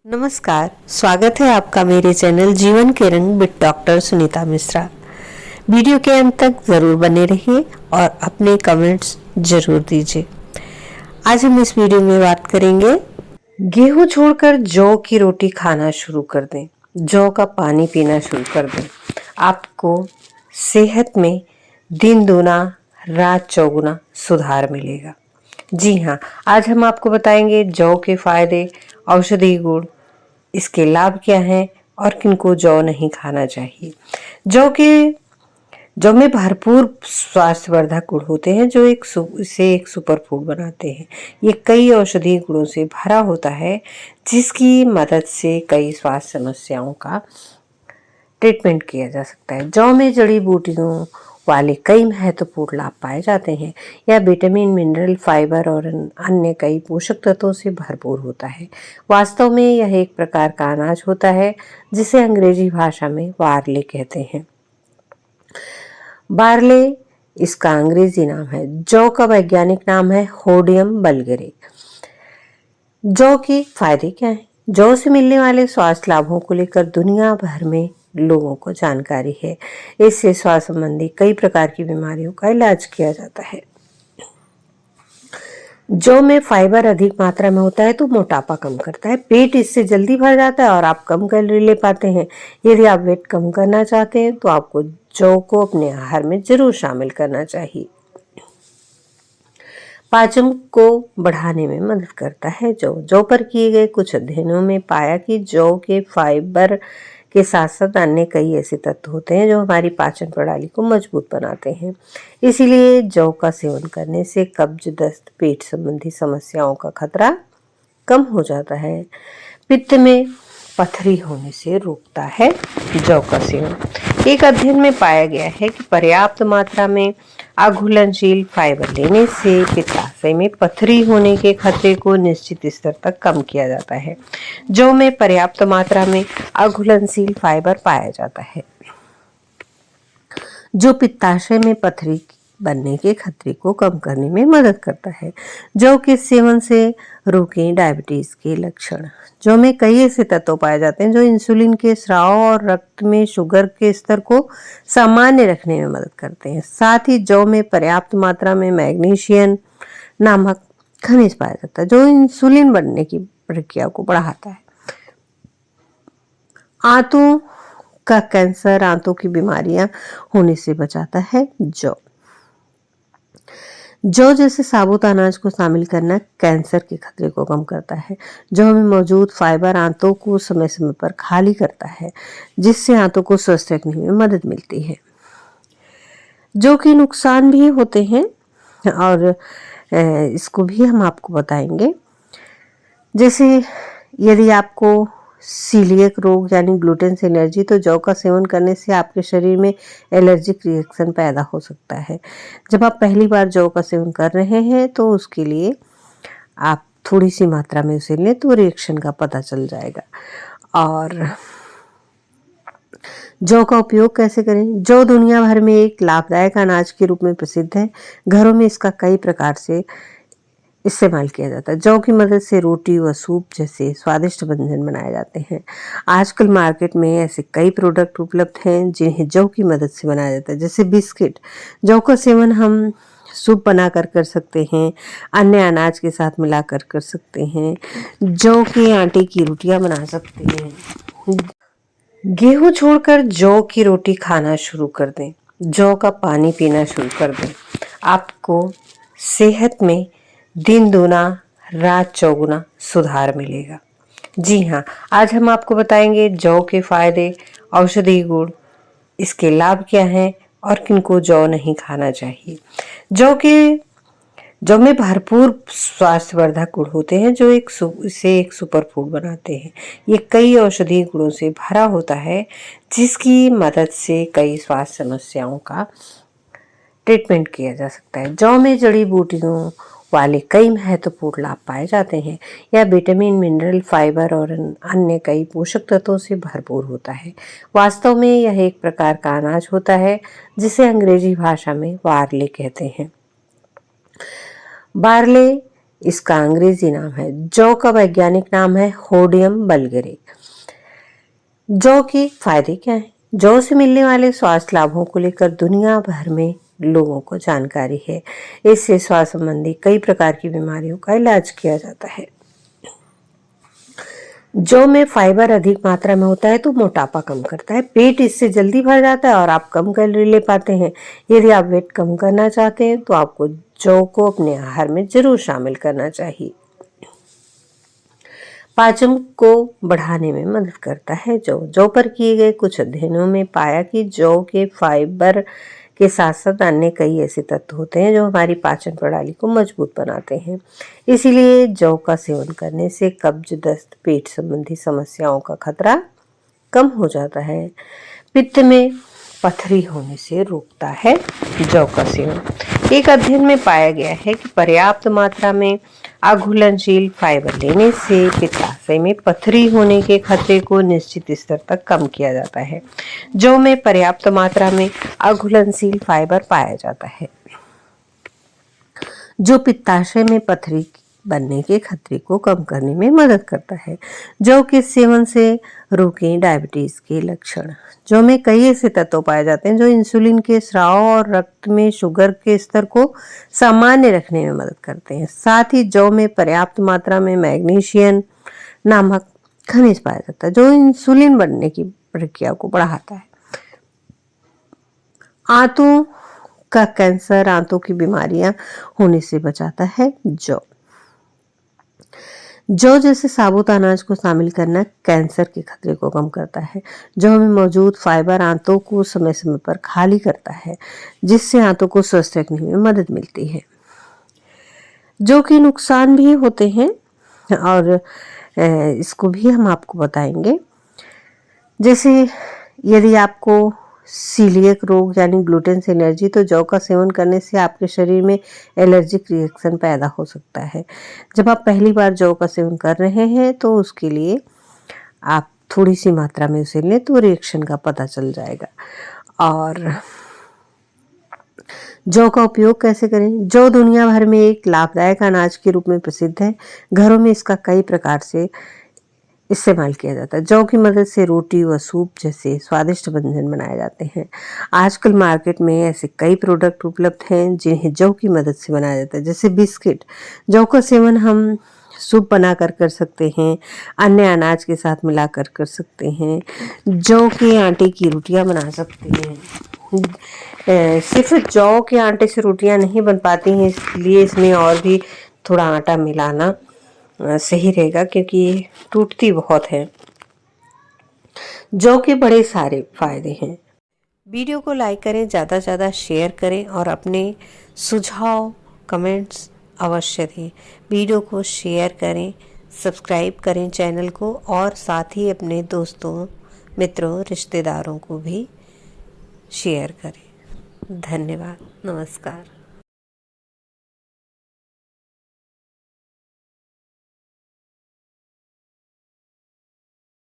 नमस्कार, स्वागत है आपका मेरे चैनल जीवन के रंग with doctor Sunita Mishra. Video के अंत तक ज़रूर बने रहिए और अपने कमेंट्स ज़रूर दीजिए। आज हम इस वीडियो में बात करेंगे, गेहूं छोड़कर जौ की रोटी खाना शुरू कर दें, जौ का पानी पीना शुरू कर दें। आपको सेहत में दिन दूना रात चौगुना सुधार मिलेगा। जी हाँ, आज हम आपको बताएंगे जौ के फायदे, औषधि गुण, इसके लाभ क्या हैं और किनको जौ नहीं खाना चाहिए। जौ में भरपूर स्वास्थ्यवर्धक गुण होते हैं जो इसे एक सुपर फूड बनाते हैं। ये कई औषधीय गुणों से भरा होता है जिसकी मदद से कई स्वास्थ्य समस्याओं का ट्रीटमेंट किया जा सकता है। जौ में जड़ी बूटियों वाले कई महत्वपूर्ण लाभ पाए जाते हैं। यह विटामिन, मिनरल, फाइबर और अन्य कई पोषक तत्वों से भरपूर होता है। वास्तव में यह एक प्रकार का अनाज होता है जिसे अंग्रेजी भाषा में बार्ले कहते हैं। बार्ले इसका अंग्रेजी नाम है। जौ का वैज्ञानिक नाम है होडियम बल्गरे। जौ के फायदे क्या हैं? जौ से मिलने वाले स्वास्थ्य लाभों को लेकर दुनिया भर में लोगों को जानकारी है। इससे स्वास्थ्य संबंधी कई प्रकार की बीमारियों का इलाज किया जाता है। जौ में फाइबर अधिक मात्रा में होता है तो मोटापा कम करता है। पेट इससे जल्दी भर जाता है और आप कम कैलोरी ले पाते हैं। यदि आप वेट कम करना चाहते हैं तो आपको जौ को अपने आहार में जरूर शामिल करना चाहिए। पाचन को बढ़ाने में मदद करता है। जौ पर किए गए कुछ अध्ययनों में पाया कि जौ के फाइबर के साथ साथ अन्य कई ऐसे तत्व होते हैं जो हमारी पाचन प्रणाली को मजबूत बनाते हैं। इसीलिए जौ का सेवन करने से कब्ज, दस्त, पेट संबंधी समस्याओं का खतरा कम हो जाता है। पित्त में पथरी होने से रोकता है जौ का सेवन। एक अध्ययन में पाया गया है कि पर्याप्त मात्रा में अघुलनशील फाइबर लेने से पित्ताशय में पथरी होने के खतरे को निश्चित स्तर तक कम किया जाता है। जौ में पर्याप्त मात्रा में अघुलनशील फाइबर पाया जाता है जो पित्ताशय में पथरी बनने के खतरे को कम करने में मदद करता है। जौ के सेवन से रोकें डायबिटीज के लक्षण। जौ में कई ऐसे तत्व पाए जाते हैं जो इंसुलिन के स्राव और रक्त में शुगर के स्तर को सामान्य रखने में मदद करते हैं। साथ ही जौ में पर्याप्त मात्रा में मैग्नीशियम नामक खनिज पाया जाता है जो इंसुलिन बनने की प्रक्रिया को बढ़ाता है। आंतों का कैंसर, आंतों की बीमारियां होने से बचाता है जौ जैसे साबुत अनाज को शामिल करना कैंसर के खतरे को कम करता है। जौ में मौजूद फाइबर आंतों को समय समय पर खाली करता है जिससे आंतों को स्वस्थ रखने में मदद मिलती है। जौ के नुकसान भी होते हैं और इसको भी हम आपको बताएंगे। जैसे यदि आपको सीलिएक रोग यानी ग्लूटेन से एलर्जी, तो जौ का सेवन करने से आपके शरीर में एलर्जिक रिएक्शन पैदा हो सकता है। जब आप पहली बार जौ का सेवन कर रहे हैं तो उसके लिए आप थोड़ी सी मात्रा में उसे लें तो रिएक्शन का पता चल जाएगा। और जौ का उपयोग कैसे करें? जौ दुनिया भर में एक लाभदायक अनाज के रूप में प्रसिद्ध है। घरों में इसका कई प्रकार से इस्तेमाल किया जाता है। जौ की मदद से रोटी व सूप जैसे स्वादिष्ट व्यंजन बनाए जाते हैं। आजकल मार्केट में ऐसे कई प्रोडक्ट उपलब्ध हैं जिन्हें जौ की मदद से बनाया जाता है, जैसे बिस्किट। जौ का सेवन हम सूप बनाकर कर सकते हैं, अन्य अनाज के साथ मिलाकर कर सकते हैं। जौ के आटे की रोटियां बना सकते हैं। गेहूं छोड़कर जौ की रोटी खाना शुरू कर दें, जौ का पानी पीना शुरू कर दें। आपको सेहत में दिन दूना रात चौगुना सुधार मिलेगा। जी हाँ, आज हम आपको बताएंगे जौ के फायदे, औषधि गुण, इसके लाभ क्या हैं और किनको जौ नहीं खाना चाहिए। जौ में भरपूर स्वास्थ्यवर्धक गुण होते हैं जो इसे एक सुपर फूड बनाते हैं। ये कई औषधीय गुणों से भरा होता है जिसकी मदद से कई स्वास्थ्य समस्याओं का ट्रीटमेंट किया जा सकता है। जौ में जड़ी बूटियों वाले कई महत्वपूर्ण लाभ पाए जाते हैं। यह विटामिन, मिनरल, फाइबर और अन्य कई पोषक तत्वों से भरपूर होता है। वास्तव में यह एक प्रकार का अनाज होता है जिसे अंग्रेजी भाषा में बार्ले कहते हैं। बार्ले इसका अंग्रेजी नाम है। जौ का वैज्ञानिक नाम है होडियम बल्गरे। जौ के फायदे क्या हैं? जौ से मिलने वाले स्वास्थ्य लाभों को लेकर दुनिया भर में लोगों को जानकारी है। इससे स्वास्थ्य संबंधी कई प्रकार की बीमारियों का इलाज किया जाता है। जौ में फाइबर अधिक मात्रा में होता है तो मोटापा कम करता है, पेट इससे जल्दी भर जाता है और आप कम कैलोरी ले पाते हैं। यदि आप वेट कम करना चाहते हैं तो आपको जौ को अपने आहार में जरूर शामिल करना चाहिए। पाचन को बढ़ाने में मदद करता है जौ पर किए गए कुछ अध्ययनों में पाया कि जौ के फाइबर के साथ साथ अन्य कई ऐसे तत्व होते हैं जो हमारी पाचन प्रणाली को मजबूत बनाते हैं। इसीलिए जौ का सेवन करने से कब्ज, दस्त, पेट संबंधी समस्याओं का खतरा कम हो जाता है। पित्त में पथरी होने से रोकता है जौ का सेवन। एक अध्ययन में पाया गया है कि पर्याप्त मात्रा में अघुलनशील फाइबर लेने से पित्ताशय में पथरी होने के खतरे को निश्चित स्तर तक कम किया जाता है। जौ में पर्याप्त मात्रा में अघुलनशील फाइबर पाया जाता है जो पित्ताशय में पथरी बनने के खतरे को कम करने में मदद करता है। जौ के सेवन से रोकें डायबिटीज के लक्षण। जौ में कई ऐसे तत्व पाए जाते हैं जो इंसुलिन के स्राव और रक्त में शुगर के स्तर को सामान्य रखने में मदद करते हैं। साथ ही जौ में पर्याप्त मात्रा में मैग्नीशियम नामक खनिज पाया जाता है जो इंसुलिन बनने की प्रक्रिया को बढ़ाता है। आंतों का कैंसर, आंतों की बीमारियां होने से बचाता है जौ जैसे साबुत अनाज को शामिल करना कैंसर के खतरे को कम करता है। जौ में मौजूद फाइबर आंतों को समय समय पर खाली करता है जिससे आंतों को स्वस्थ रखने में मदद मिलती है। जौ के नुकसान भी होते हैं और इसको भी हम आपको बताएंगे। जैसे यदि आपको सीलिएक रोग यानी ग्लूटेन से एलर्जी, तो जौ का सेवन करने से आपके शरीर में एलर्जिक रिएक्शन पैदा हो सकता है। जब आप पहली बार जौ का सेवन कर रहे हैं तो उसके लिए आप थोड़ी सी मात्रा में उसे लें तो रिएक्शन का पता चल जाएगा। और जौ का उपयोग कैसे करें? जौ दुनिया भर में एक लाभदायक अनाज के रूप में प्रसिद्ध है। घरों में इसका कई प्रकार से इस्तेमाल किया जाता है। जौ की मदद से रोटी व सूप जैसे स्वादिष्ट व्यंजन बनाए जाते हैं। आजकल मार्केट में ऐसे कई प्रोडक्ट उपलब्ध हैं जिन्हें जौ की मदद से बनाया जाता है, जैसे बिस्किट। जौ का सेवन हम सूप बनाकर कर सकते हैं, अन्य अनाज के साथ मिलाकर कर सकते हैं। जौ के आटे की रोटियां बना सकते हैं। सिर्फ जौ के आटे से रोटियां नहीं बन पाती हैं, इसलिए इसमें और भी थोड़ा आटा मिलाना सही रहेगा क्योंकि ये टूटती बहुत है। जौ के बड़े सारे फायदे हैं। वीडियो को लाइक करें, ज़्यादा से ज़्यादा शेयर करें और अपने सुझाव कमेंट्स अवश्य दें। वीडियो को शेयर करें, सब्सक्राइब करें चैनल को और साथ ही अपने दोस्तों, मित्रों, रिश्तेदारों को भी शेयर करें। धन्यवाद। नमस्कार।